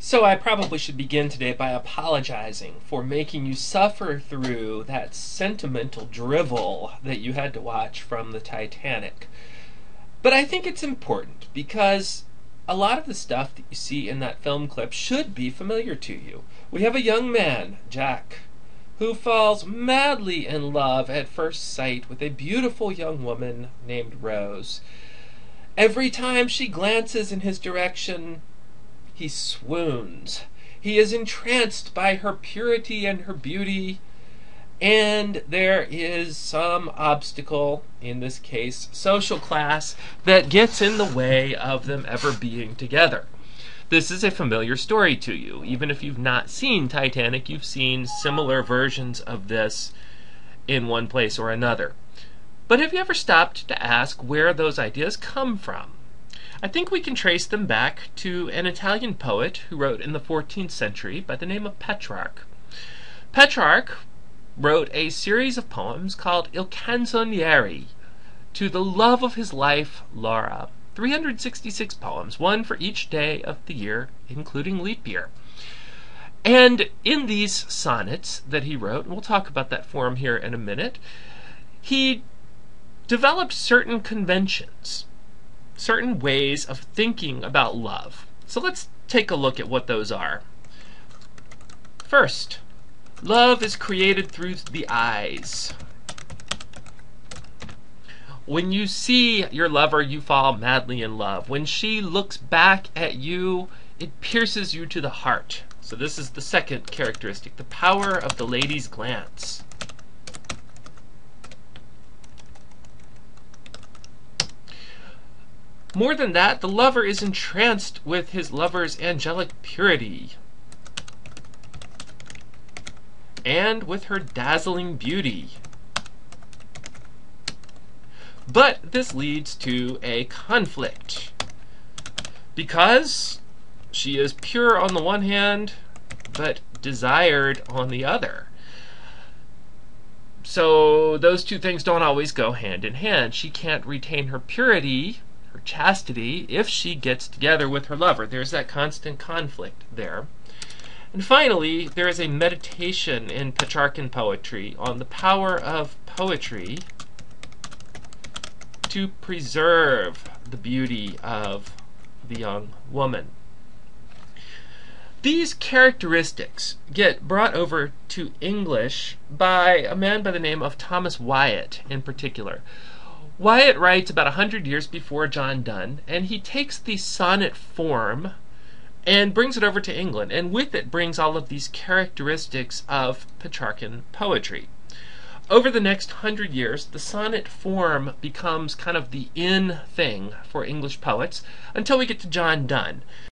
So I probably should begin today by apologizing for making you suffer through that sentimental drivel that you had to watch from the Titanic. But I think it's important because a lot of the stuff that you see in that film clip should be familiar to you. We have a young man, Jack, who falls madly in love at first sight with a beautiful young woman named Rose. Every time she glances in his direction, he swoons. He is entranced by her purity and her beauty, and there is some obstacle, in this case social class, that gets in the way of them ever being together. This is a familiar story to you. Even if you've not seen Titanic, you've seen similar versions of this in one place or another. But have you ever stopped to ask where those ideas come from? I think we can trace them back to an Italian poet who wrote in the 14th century by the name of Petrarch. Petrarch wrote a series of poems called Il Canzoniere to the love of his life, Laura. 366 poems, one for each day of the year, including leap year. And in these sonnets that he wrote, and we'll talk about that form here in a minute, he developed certain conventions, certain ways of thinking about love. So let's take a look at what those are. First, love is created through the eyes. When you see your lover, you fall madly in love. When she looks back at you, it pierces you to the heart. So this is the second characteristic, the power of the lady's glance. More than that, the lover is entranced with his lover's angelic purity and with her dazzling beauty. But this leads to a conflict because she is pure on the one hand, but desired on the other. So those two things don't always go hand in hand. She can't retain her purity, her chastity, if she gets together with her lover. There's that constant conflict there. And finally, there is a meditation in Petrarchan poetry on the power of poetry to preserve the beauty of the young woman. These characteristics get brought over to English by a man by the name of Thomas Wyatt in particular. Wyatt writes about 100 years before John Donne, and he takes the sonnet form and brings it over to England, and with it brings all of these characteristics of Petrarchan poetry. Over the next 100 years, the sonnet form becomes kind of the in thing for English poets until we get to John Donne.